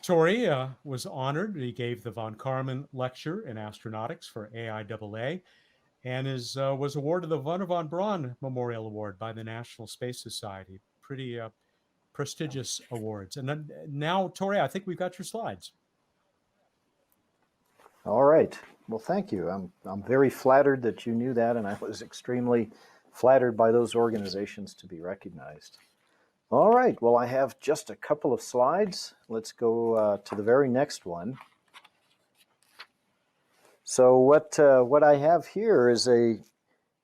Tory was honored. He gave the von Karman Lecture in Astronautics for AIAA and was awarded the Wernher von Braun Memorial Award by the National Space Society. Pretty prestigious awards. And then now, Tory, I think we've got your slides. All right. Well, thank you. I'm very flattered that you knew that, and I was extremely flattered by those organizations to be recognized. All right. Well, I have just a couple of slides. Let's go to the very next one. So what I have here is a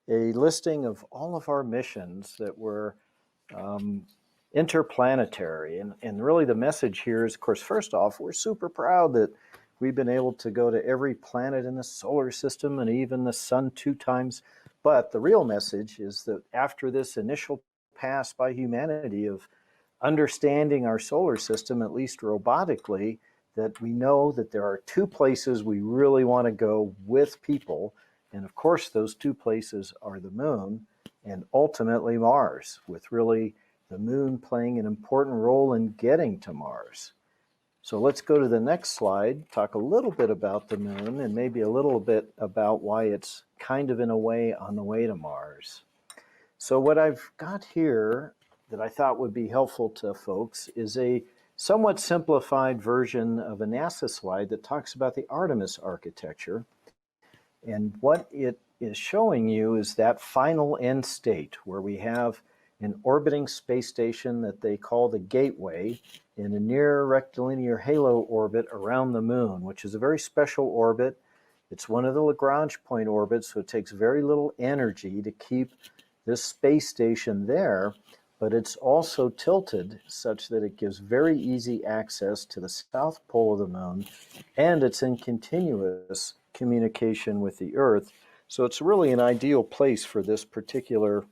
listing of all of our missions that were interplanetary. And really the message here is, of course, first off, we're super proud that we've been able to go to every planet in the solar system and even the sun 2 times. But the real message is that after this initial pass by humanity of understanding our solar system, at least robotically, that we know that there are 2 places we really want to go with people. And of course, those 2 places are the moon and ultimately Mars, with really the moon playing an important role in getting to Mars. So let's go to the next slide, talk a little bit about the moon and maybe a little bit about why it's kind of in a way on the way to Mars. So what I've got here that I thought would be helpful to folks is a somewhat simplified version of a NASA slide that talks about the Artemis architecture. And what it is showing you is that final end state where we have an orbiting space station that they call the Gateway in a near rectilinear halo orbit around the moon, which is a very special orbit. It's one of the Lagrange point orbits, so it takes very little energy to keep this space station there, but it's also tilted such that it gives very easy access to the south pole of the moon, and it's in continuous communication with the Earth. So it's really an ideal place for this particular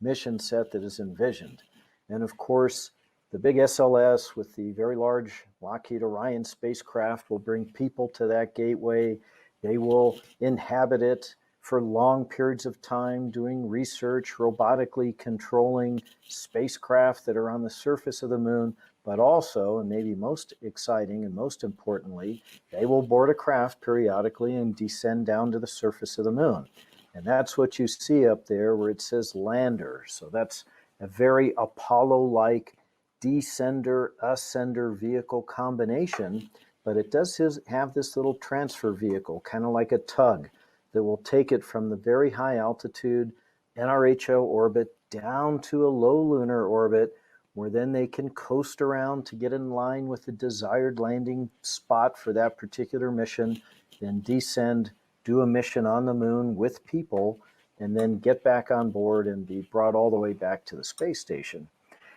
mission set that is envisioned. And of course, the big SLS with the very large Lockheed Orion spacecraft will bring people to that gateway. They will inhabit it for long periods of time, doing research, robotically controlling spacecraft that are on the surface of the moon, but also, and maybe most exciting and most importantly, they will board a craft periodically and descend down to the surface of the moon. And that's what you see up there where it says lander. So that's a very Apollo-like descender-ascender vehicle combination, but it does have this little transfer vehicle, kind of like a tug, that will take it from the very high altitude NRHO orbit down to a low lunar orbit, where then they can coast around to get in line with the desired landing spot for that particular mission, then descend, do a mission on the moon with people, and then get back on board and be brought all the way back to the space station.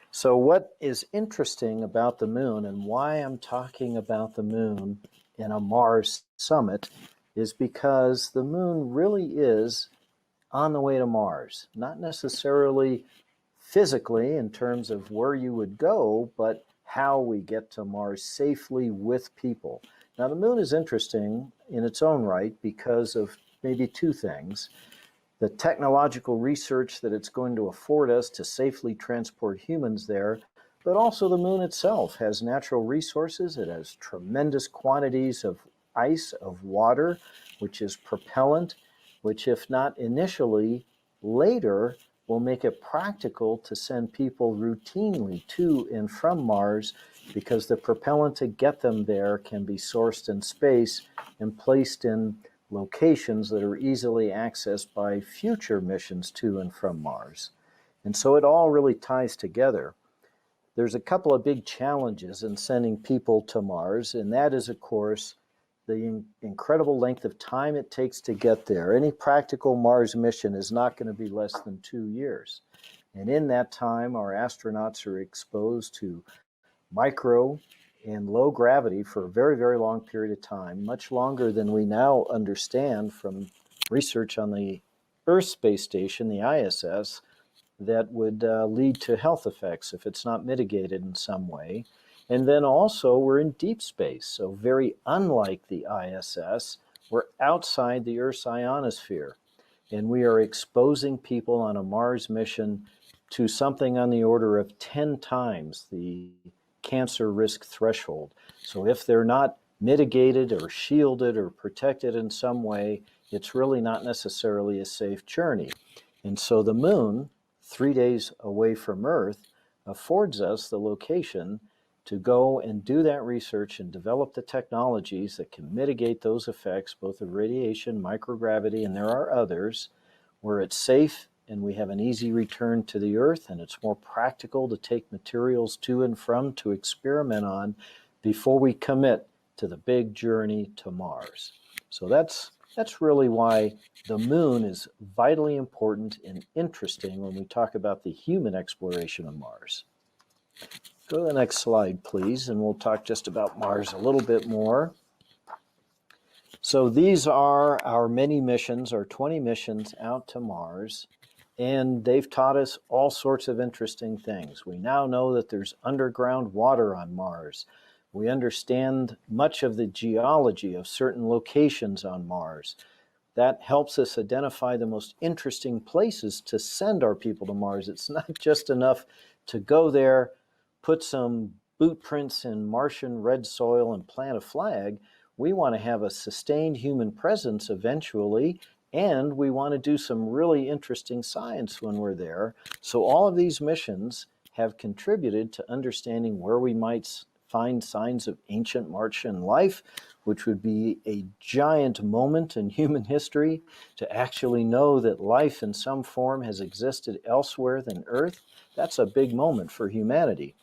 So what is interesting about the moon and why I'm talking about the moon in a Mars summit is because the moon really is on the way to Mars, not necessarily physically in terms of where you would go, but how we get to Mars safely with people. Now, the moon is interesting in its own right because of maybe 2 things. The technological research that it's going to afford us to safely transport humans there, but also the moon itself has natural resources. It has tremendous quantities of ice, of water, which is propellant, which if not initially, later will make it practical to send people routinely to and from Mars, because the propellant to get them there can be sourced in space and placed in locations that are easily accessed by future missions to and from Mars. And so it all really ties together. There's a couple of big challenges in sending people to Mars, and that is, of course, the incredible length of time it takes to get there. Any practical Mars mission is not going to be less than 2 years. And in that time, our astronauts are exposed to micro and low gravity for a very, very long period of time, much longer than we now understand from research on the Earth Space Station, the ISS, that would lead to health effects if it's not mitigated in some way. And then also we're in deep space, so very unlike the ISS, we're outside the Earth's ionosphere. And we are exposing people on a Mars mission to something on the order of 10 times the cancer risk threshold. So if they're not mitigated or shielded or protected in some way, it's really not necessarily a safe journey. And so the moon, 3 days away from Earth, affords us the location to go and do that research and develop the technologies that can mitigate those effects, both of radiation, microgravity, and there are others, where it's safe and we have an easy return to the Earth, and it's more practical to take materials to and from to experiment on before we commit to the big journey to Mars. So that's really why the moon is vitally important and interesting when we talk about the human exploration of Mars. Go to the next slide, please, and we'll talk just about Mars a little bit more. So these are our many missions, our 20 missions out to Mars, and they've taught us all sorts of interesting things. We now know that there's underground water on Mars. We understand much of the geology of certain locations on Mars. That helps us identify the most interesting places to send our people to Mars. It's not just enough to go there, put some boot prints in Martian red soil and plant a flag. We want to have a sustained human presence eventually, and we want to do some really interesting science when we're there. So all of these missions have contributed to understanding where we might find signs of ancient Martian life, which would be a giant moment in human history to actually know that life in some form has existed elsewhere than Earth. That's a big moment for humanity,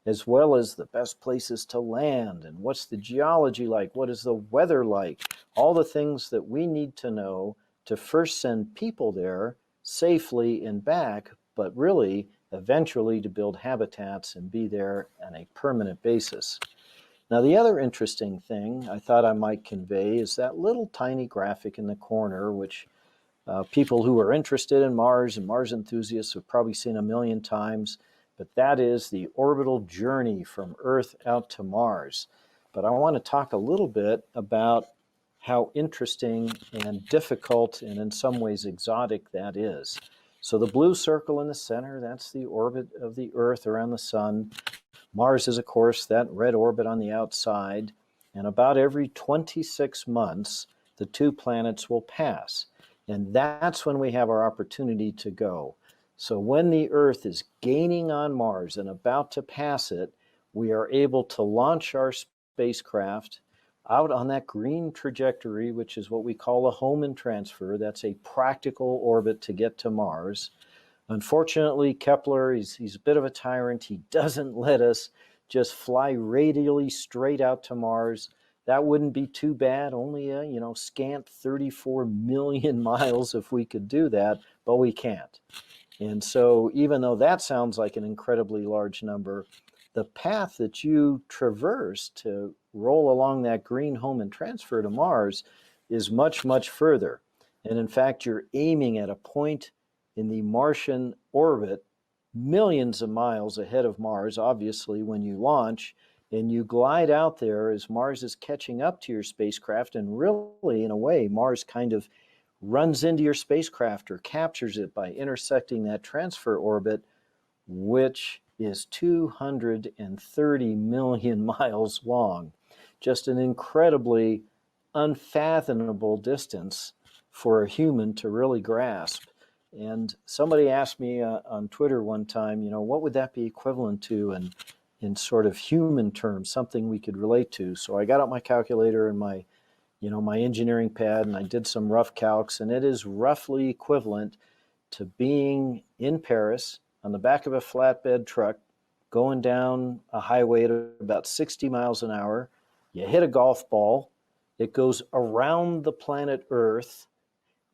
as well as the best places to land and what's the geology like, what is the weather like, all the things that we need to know to first send people there safely and back, but really eventually to build habitats and be there on a permanent basis. Now, the other interesting thing I thought I might convey is that little tiny graphic in the corner, which people who are interested in Mars and Mars enthusiasts have probably seen a million times, but that is the orbital journey from Earth out to Mars. But I want to talk a little bit about how interesting and difficult and in some ways exotic that is. So the blue circle in the center, that's the orbit of the Earth around the sun. Mars is, of course, that red orbit on the outside. And about every 26 months, the two planets will pass. And that's when we have our opportunity to go. So when the Earth is gaining on Mars and about to pass it, we are able to launch our spacecraft out on that green trajectory, which is what we call a home and transfer. That's a practical orbit to get to Mars. Unfortunately, Kepler, he's a bit of a tyrant. He doesn't let us just fly radially straight out to Mars. That wouldn't be too bad, only a scant 34 million miles if we could do that, but we can't. And so even though that sounds like an incredibly large number, the path that you traverse to roll along that green home and transfer to Mars is much, much further. And in fact, you're aiming at a point in the Martian orbit millions of miles ahead of Mars, obviously, when you launch, and you glide out there as Mars is catching up to your spacecraft, and really, in a way, Mars kind of runs into your spacecraft or captures it by intersecting that transfer orbit, which is 230 million miles long. Just an incredibly unfathomable distance for a human to really grasp. And somebody asked me on Twitter one time, what would that be equivalent to in sort of human terms, something we could relate to? So I got out my calculator and my engineering pad, and I did some rough calcs, and it is roughly equivalent to being in Paris on the back of a flatbed truck going down a highway at about 60 miles an hour. You hit a golf ball, it goes around the planet Earth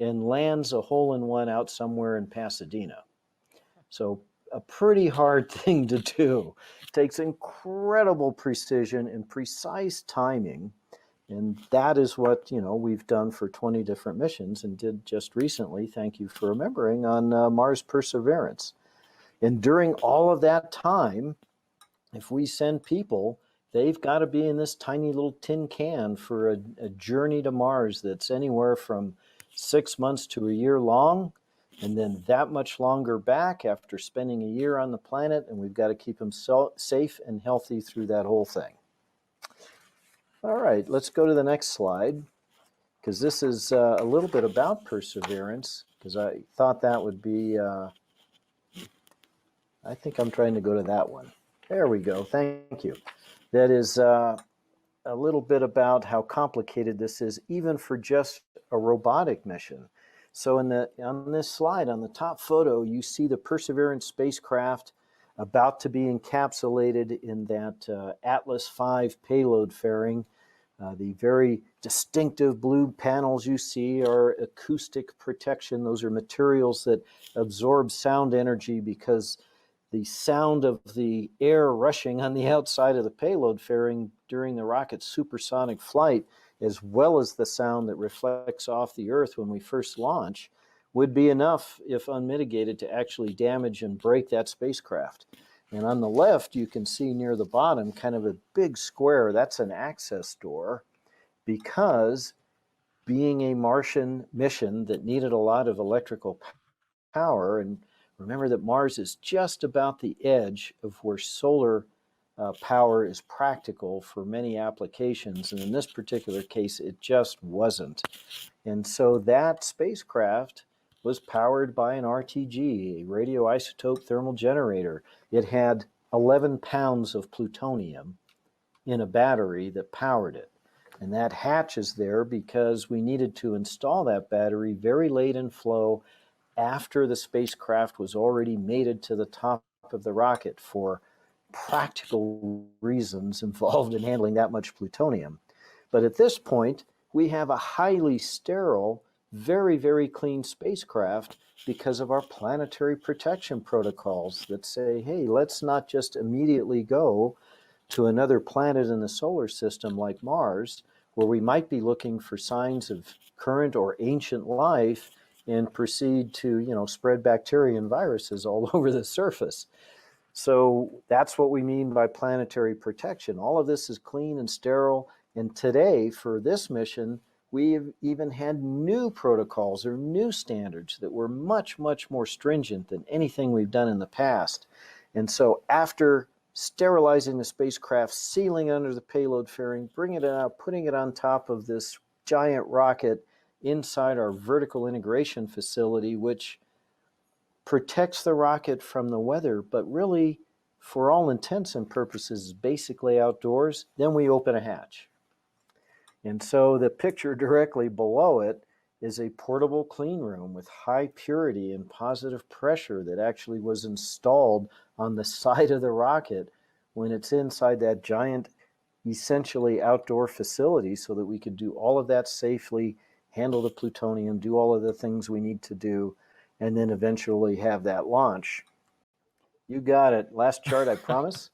and lands a hole-in-one out somewhere in Pasadena. So a pretty hard thing to do. It takes incredible precision and precise timing. And that is what, we've done for 20 different missions and did just recently, thank you for remembering, on Mars Perseverance. And during all of that time, if we send people, they've got to be in this tiny little tin can for a journey to Mars that's anywhere from 6 months to a year long. and then that much longer back after spending a year on the planet, and we've got to keep them safe and healthy through that whole thing. All right, let's go to the next slide, because this is a little bit about Perseverance, because I thought that would be, I think I'm trying to go to that one. There we go, thank you. That is a little bit about how complicated this is, even for just a robotic mission. So on this slide, on the top photo, you see the Perseverance spacecraft about to be encapsulated in that Atlas V payload fairing. The very distinctive blue panels you see are acoustic protection. Those are materials that absorb sound energy, because the sound of the air rushing on the outside of the payload fairing during the rocket's supersonic flight, as well as the sound that reflects off the Earth when we first launch, would be enough, if unmitigated, to actually damage and break that spacecraft. And on the left, you can see near the bottom kind of a big square. That's an access door, because being a Martian mission that needed a lot of electrical power, and remember that Mars is just about the edge of where solar power is practical for many applications, and in this particular case, it just wasn't. And so that spacecraft was powered by an RTG, a radioisotope thermal generator. It had 11 pounds of plutonium in a battery that powered it. And that hatch is there because we needed to install that battery very late in flow, after the spacecraft was already mated to the top of the rocket, for practical reasons involved in handling that much plutonium. But at this point, we have a highly sterile, very, very clean spacecraft because of our planetary protection protocols that say, hey, let's not just immediately go to another planet in the solar system like Mars, where we might be looking for signs of current or ancient life, and proceed to, spread bacteria and viruses all over the surface. So that's what we mean by planetary protection. All of this is clean and sterile. And today, for this mission, we've even had new protocols or new standards that were much, much more stringent than anything we've done in the past. And so after sterilizing the spacecraft, sealing under the payload fairing, bringing it out, putting it on top of this giant rocket inside our vertical integration facility, which protects the rocket from the weather, but really, for all intents and purposes, is basically outdoors, then we open a hatch. And so the picture directly below it is a portable clean room with high purity and positive pressure that actually was installed on the side of the rocket when it's inside that giant, essentially outdoor facility, so that we could do all of that safely, handle the plutonium, do all of the things we need to do, and then eventually have that launch. You got it. Last chart, I promise.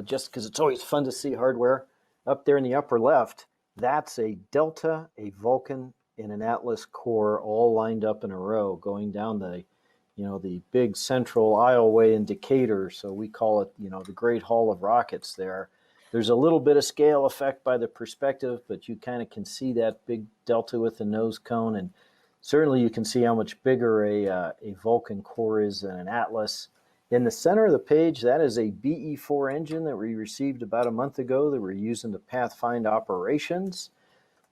Just because it's always fun to see hardware. Up there in the upper left, that's a Delta, a Vulcan, and an Atlas core all lined up in a row going down the big central aisleway in Decatur. So we call it, the Great Hall of Rockets there. There's a little bit of scale effect by the perspective, but you kind of can see that big Delta with the nose cone. And certainly you can see how much bigger a Vulcan core is than an Atlas. In the center of the page, that is a BE-4 engine that we received about a month ago that we're using to pathfind operations.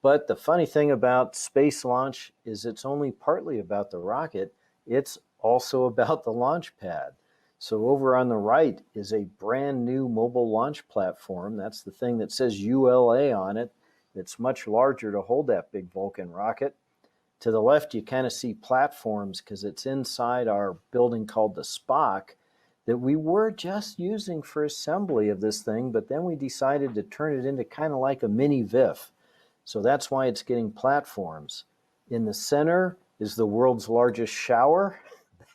But the funny thing about space launch is it's only partly about the rocket. It's also about the launch pad. So over on the right is a brand new mobile launch platform. That's the thing that says ULA on it. It's much larger to hold that big Vulcan rocket. To the left, you kind of see platforms because it's inside our building called the Spock that we were just using for assembly of this thing, but then we decided to turn it into kind of like a mini VIF. So that's why it's getting platforms. In the center is the world's largest shower.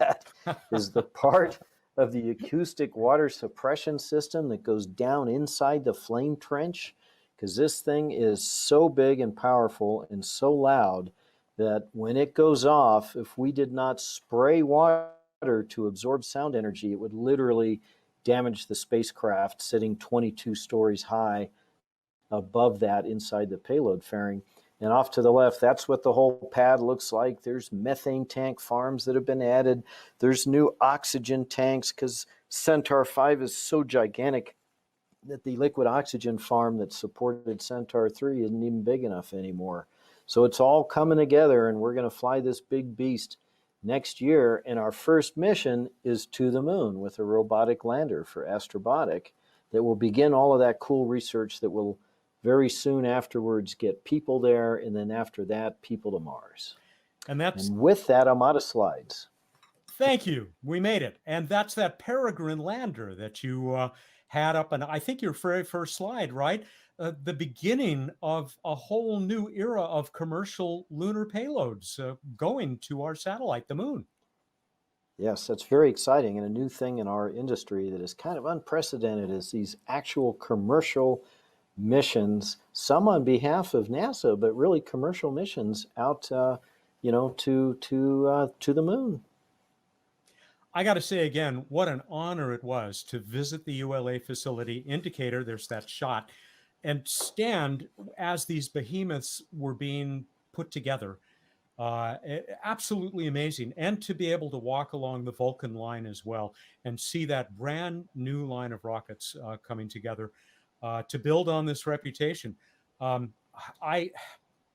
That is the part of the acoustic water suppression system that goes down inside the flame trench, because this thing is so big and powerful and so loud that when it goes off, if we did not spray water to absorb sound energy, it would literally damage the spacecraft sitting 22 stories high above that inside the payload fairing. And off to the left, that's what the whole pad looks like. There's methane tank farms that have been added. There's new oxygen tanks because Centaur 5 is so gigantic that the liquid oxygen farm that supported Centaur 3 isn't even big enough anymore. So it's all coming together, and we're going to fly this big beast next year. And our first mission is to the moon with a robotic lander for Astrobotic that will begin all of that cool research that will very soon afterwards get people there, and then after that, people to Mars. And with that, I'm out of slides. Thank you. We made it. And that's that Peregrine lander that you had up. And I think your very first slide, right? The beginning of a whole new era of commercial lunar payloads going to our satellite, the moon. Yes, that's very exciting, and a new thing in our industry that is kind of unprecedented is these actual commercial missions, some on behalf of NASA, but really commercial missions out, to the moon. I got to say again, what an honor it was to visit the ULA facility in Decatur. There's that shot, and stand as these behemoths were being put together. Absolutely amazing. And to be able to walk along the Vulcan line as well and see that brand new line of rockets coming together to build on this reputation. I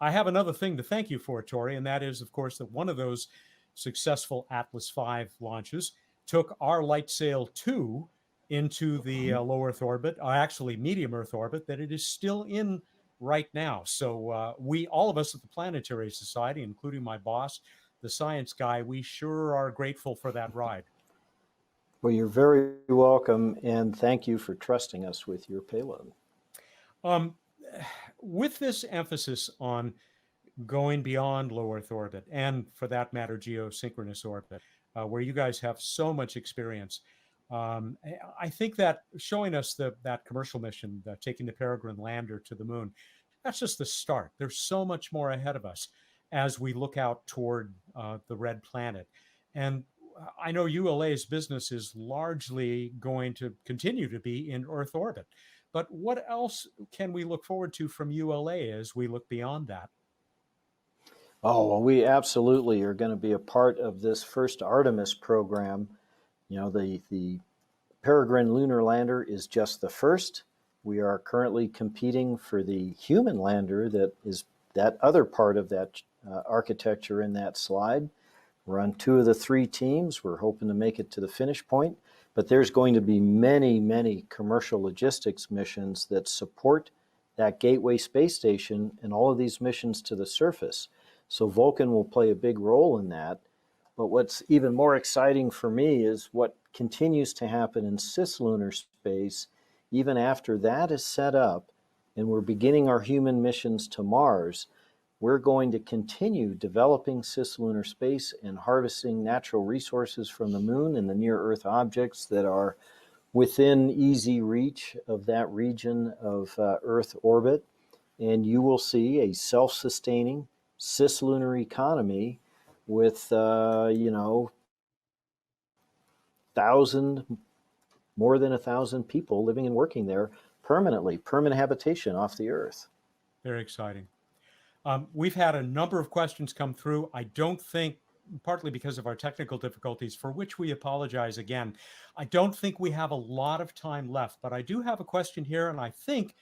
have another thing to thank you for, Tory, and that is, of course, that one of those successful Atlas V launches took our LightSail 2 into the low Earth orbit, actually medium Earth orbit, that it is still in right now. So we, all of us at the Planetary Society, including my boss, the science guy, we sure are grateful for that ride. Well, you're very welcome, and thank you for trusting us with your payload. With this emphasis on going beyond low Earth orbit, and for that matter, geosynchronous orbit, where you guys have so much experience, I think that showing us that commercial mission, taking the Peregrine lander to the moon, that's just the start. There's so much more ahead of us as we look out toward the red planet. And I know ULA's business is largely going to continue to be in Earth orbit. But what else can we look forward to from ULA as we look beyond that? Oh, well, we absolutely are going to be a part of this first Artemis program. You know, the Peregrine lunar lander is just the first. We are currently competing for the human lander that is that other part of that architecture in that slide. We're on 2 of the 3 teams. We're hoping to make it to the finish point. But there's going to be many, many commercial logistics missions that support that Gateway space station and all of these missions to the surface. So Vulcan will play a big role in that. But what's even more exciting for me is what continues to happen in cislunar space, even after that is set up and we're beginning our human missions to Mars. We're going to continue developing cislunar space and harvesting natural resources from the moon and the near-Earth objects that are within easy reach of that region of Earth orbit. And you will see a self-sustaining cislunar economy with, more than 1,000 people living and working there permanently, permanent habitation off the Earth. Very exciting. We've had a number of questions come through. I don't think, partly because of our technical difficulties, for which we apologize again, I don't think we have a lot of time left, but I do have a question here, and I think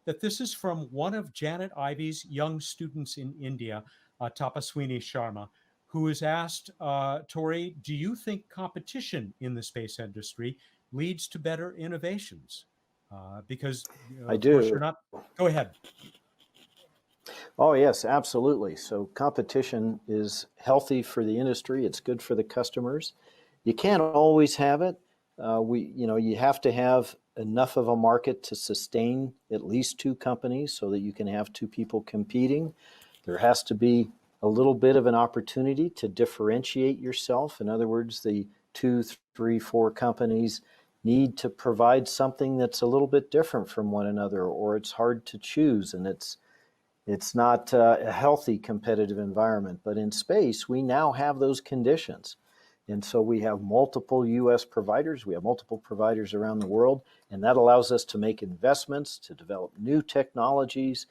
that this is from one of Janet Ivy's young students in India, Tapaswini Sharma, who has asked, Tory, do you think competition in the space industry leads to better innovations? Because I do. Of course you're not. Go ahead. Oh, yes, absolutely. So competition is healthy for the industry. It's good for the customers. You can't always have it. You have to have enough of a market to sustain at least 2 companies so that you can have 2 people competing. There has to be a little bit of an opportunity to differentiate yourself. In other words, the 2, 3, 4 companies need to provide something that's a little bit different from one another, or it's hard to choose, and it's not a healthy competitive environment. But in space, we now have those conditions. And so we have multiple US providers, we have multiple providers around the world, and that allows us to make investments, to develop new technologies,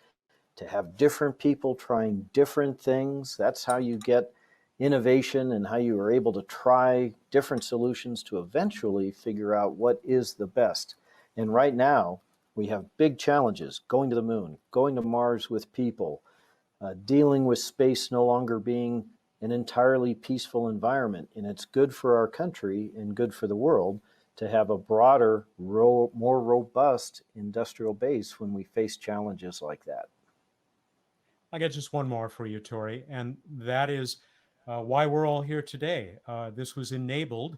to have different people trying different things. That's how you get innovation and how you are able to try different solutions to eventually figure out what is the best. And right now, we have big challenges: going to the moon, going to Mars with people, dealing with space no longer being an entirely peaceful environment. And it's good for our country and good for the world to have a broader, more robust industrial base when we face challenges like that. I got just one more for you, Tory, and that is why we're all here today. This was enabled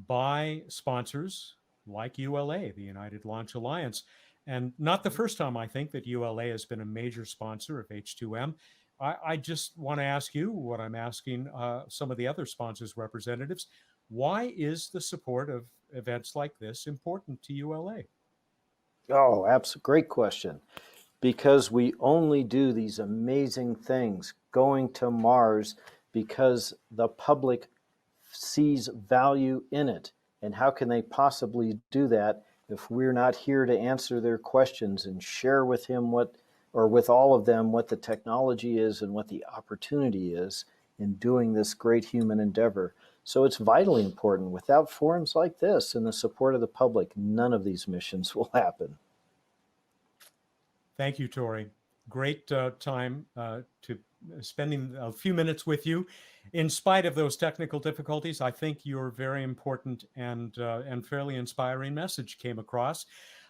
by sponsors like ULA, the United Launch Alliance. And not the first time, I think, that ULA has been a major sponsor of H2M. I just want to ask you what I'm asking some of the other sponsors' representatives. Why is the support of events like this important to ULA? Oh, absolutely. Great question. Because we only do these amazing things, going to Mars, because the public sees value in it. And how can they possibly do that if we're not here to answer their questions and share with him with all of them, what the technology is and what the opportunity is in doing this great human endeavor? So it's vitally important. Without forums like this and the support of the public, none of these missions will happen. Thank you, Tory. Great time to spending a few minutes with you. In spite of those technical difficulties, I think your very important and fairly inspiring message came across.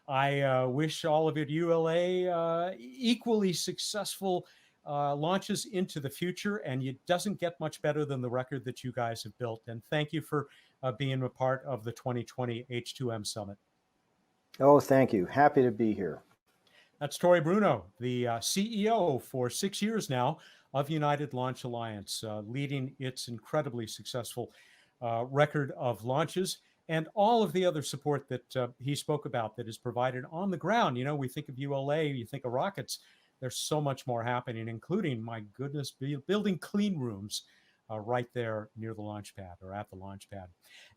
I wish all of you at ULA equally successful launches into the future, and it doesn't get much better than the record that you guys have built. And thank you for being a part of the 2020 H2M Summit. Oh, thank you. Happy to be here. That's Tory Bruno, the CEO for 6 years now of United Launch Alliance, leading its incredibly successful record of launches and all of the other support that he spoke about that is provided on the ground. You know, we think of ULA, you think of rockets. There's so much more happening, including, my goodness, building clean rooms right there near the launch pad or at the launch pad.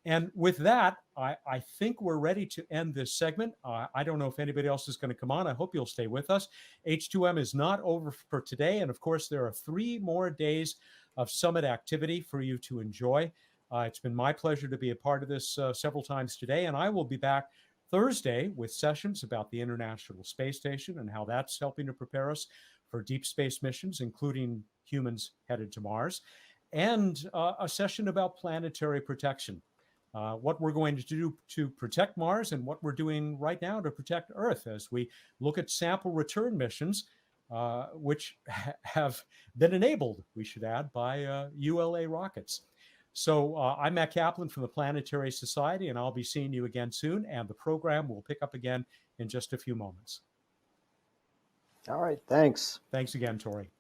And with that, I think we're ready to end this segment. I don't know if anybody else is going to come on. I hope you'll stay with us. H2M is not over for today. And of course, there are 3 more days of summit activity for you to enjoy. It's been my pleasure to be a part of this several times today. And I will be back Thursday with sessions about the International Space Station and how that's helping to prepare us for deep space missions, including humans headed to Mars, and a session about planetary protection. What we're going to do to protect Mars and what we're doing right now to protect Earth as we look at sample return missions, which have been enabled, we should add, by ULA rockets. So I'm Matt Kaplan from the Planetary Society, and I'll be seeing you again soon. And the program will pick up again in just a few moments. All right, thanks. Thanks again, Tory.